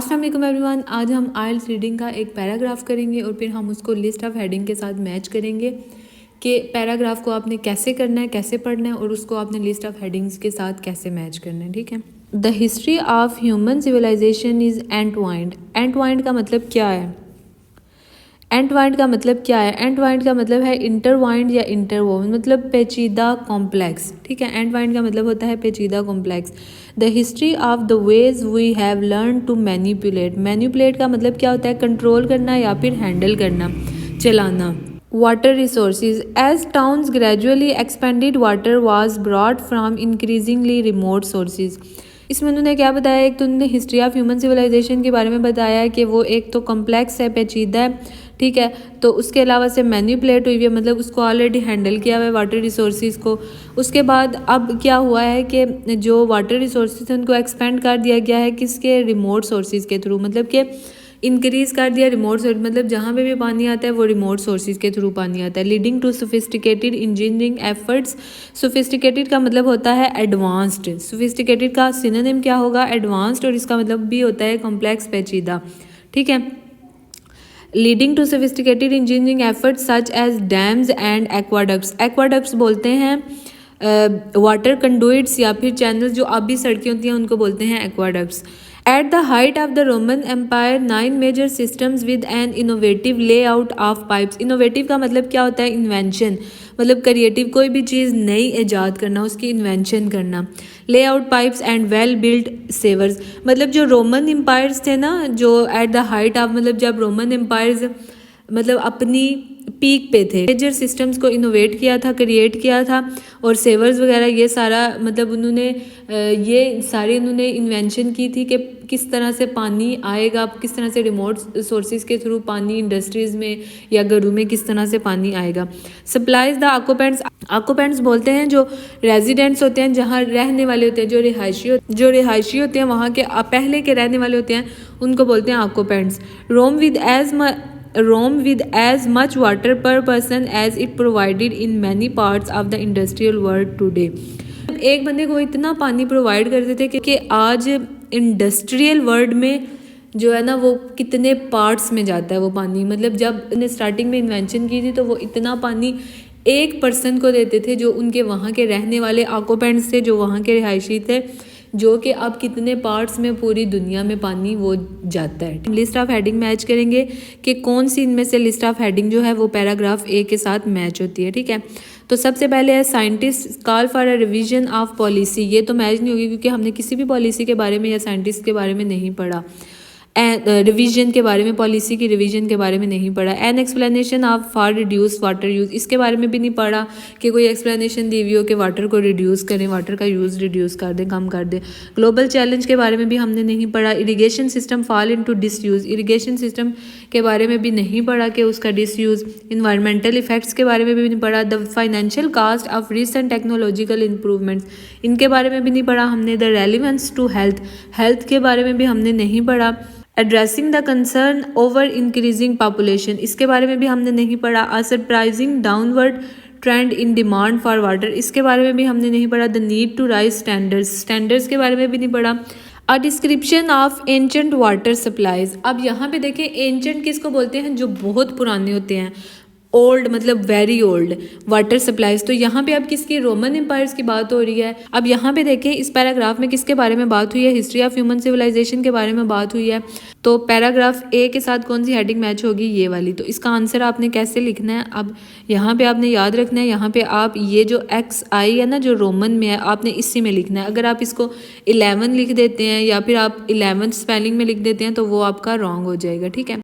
अस्सलाम वालेकुम एवरीवन। आज हम आइल्स रीडिंग का एक पैराग्राफ करेंगे और फिर हम उसको लिस्ट ऑफ हेडिंग के साथ मैच करेंगे कि पैराग्राफ को आपने कैसे करना है, कैसे पढ़ना है और उसको आपने लिस्ट ऑफ हेडिंग्स के साथ कैसे मैच करना है। ठीक है। The history of human civilisation is entwined. Entwined का मतलब क्या है? एंटवाइंड का मतलब क्या है? एंटवाइंड का मतलब है इंटरवाइंड या इंटरवोवन, मतलब पेचीदा कॉम्प्लेक्स। ठीक है। एंटवाइंड का मतलब होता है पेचीदा complex. The history of the ways we have learn to manipulate. Manipulate का मतलब क्या होता है? कंट्रोल करना या फिर हैंडल करना, चलाना। Water resources. As towns gradually expanded water was brought from increasingly remote sources. इसमें उन्होंने क्या बताया? एक तो उन्होंने हिस्ट्री ऑफ ह्यूमन सिविलाइजेशन के बारे में बताया कि वो एक तो कॉम्प्लेक्स है, पेचीदा है। ठीक है। तो उसके अलावा से मैनिपुलेट हुई है, मतलब उसको ऑलरेडी हैंडल किया हुआ है वाटर रिसोर्सेज को। उसके बाद अब क्या हुआ है कि जो वाटर रिसोर्सेज हैं उनको एक्सपेंड कर दिया गया है, किसके? रिमोट सोर्सेज के थ्रू, मतलब कि इंक्रीज़ कर दिया रिमोट सोर्स, मतलब जहाँ पे भी पानी आता है वो रिमोट सोर्सेज के थ्रू पानी आता है। Leading to sophisticated engineering efforts. Sophisticated का मतलब होता है एडवांस्ड। सोफिस्टिकेटेड का सिनोनिम क्या होगा? एडवांस्ड। और इसका मतलब भी होता है कॉम्प्लेक्स, पेचीदा। ठीक है। Leading to sophisticated engineering efforts such as dams and aqueducts. Aqueducts बोलते हैं वाटर कंडुइट्स या फिर चैनल्स, जो आबी सड़कें होती हैं उनको बोलते हैं aqueducts. At the height of the Roman Empire, 9 major systems with an innovative layout of pipes. Innovative का मतलब क्या होता है? इन्वेंशन, मतलब क्रिएटिव, कोई भी चीज़ नई ईजाद करना, उसकी इन्वेंशन करना। Layout pipes and well build sewers, मतलब जो रोमन एम्पायर्स थे ना, जो एट द हाइट ऑफ, मतलब जब रोमन एम्पायर्स मतलब अपनी पीक पे थे, मेजर सिस्टम्स को इनोवेट किया था, क्रिएट किया था। और सेवर्स वगैरह ये सारा, मतलब उन्होंने ये सारी उन्होंने इन्वेंशन की थी कि किस तरह से पानी आएगा, किस तरह से रिमोट सोर्सेज के थ्रू पानी इंडस्ट्रीज़ में या घरों में किस तरह से पानी आएगा। Supplies the occupants. ऑक्यूपेंट्स बोलते हैं जो रेजिडेंट्स होते हैं, जहाँ रहने वाले होते हैं, जो रिहायशी होते हैं, वहाँ के पहले के रहने वाले होते हैं, उनको बोलते हैं occupants. Rome with as much water per person as it provided in many parts of the industrial world today. एक बंदे को इतना पानी प्रोवाइड करते थे कि आज इंडस्ट्रियल वर्ल्ड में जो है ना वो कितने पार्ट्स में जाता है वो पानी। मतलब जब उन्हें स्टार्टिंग में इन्वेंशन की थी तो वो इतना पानी एक पर्सन को देते थे जो उनके वहाँ के रहने वाले ऑक्यूपेंट्स थे, जो वहाँ के रिहायशी थे, जो कि अब कितने पार्ट्स में पूरी दुनिया में पानी वो जाता है। लिस्ट ऑफ हेडिंग मैच करेंगे कि कौन सी इनमें से लिस्ट ऑफ हेडिंग जो है वो पैराग्राफ ए के साथ मैच होती है। ठीक है। तो सबसे पहले है scientist call for a revision of policy. ये तो मैच नहीं होगी क्योंकि हमने किसी भी पॉलिसी के बारे में या साइंटिस्ट के बारे में नहीं पढ़ा। रिवीजन के बारे में, पॉलिसी की रिवीजन के बारे में नहीं पढ़ा। An explanation of for reduce water use, इसके बारे में भी नहीं पढ़ा कि कोई एक्सप्लेनेशन दी हुई हो कि वाटर को रिड्यूस करें, वाटर का यूज़ रिड्यूस कर दें, कम कर दें। ग्लोबल चैलेंज के बारे में भी हमने नहीं पढ़ा। Irrigation system fall into disuse, irrigation system के बारे में भी नहीं पढ़ा कि उसका डिसयूज़। इन्वायरमेंटल इफेक्ट्स के बारे में भी नहीं पढ़ा। The financial cost of recent technological improvements, इनके बारे में भी नहीं पढ़ा हमने। The relevance to health, health के बारे में भी हमने नहीं पढ़ा। Addressing the concern over increasing population, इसके बारे में भी हमने नहीं पढ़ा। A surprising downward trend in demand for water, इसके बारे में भी हमने नहीं पढ़ा। The need to raise standards, standards के बारे में भी नहीं पढ़ा। A description of ancient water supplies, अब यहाँ पे देखें एंशंट किसको बोलते हैं? जो बहुत पुराने होते हैं, ओल्ड मतलब वेरी ओल्ड वाटर सप्लाईज। तो यहाँ पे अब किसकी? रोमन एम्पायर्स की बात हो रही है। अब यहाँ पे देखें इस पैराग्राफ में किसके बारे में बात हुई है? हिस्ट्री ऑफ ह्यूमन सिविलाइजेशन के बारे में बात हुई है। तो पैराग्राफ ए के साथ कौन सी हेडिंग मैच होगी? ये वाली। तो इसका आंसर आपने कैसे लिखना है? अब यहाँ पे आपने याद रखना है, यहाँ पे आप ये जो एक्स आई है ना जो रोमन में है, आपने इसी में लिखना है। अगर आप इसको 11 लिख देते हैं या फिर आप 11 स्पेलिंग में लिख देते हैं तो वो आपका रॉन्ग हो जाएगा। ठीक है।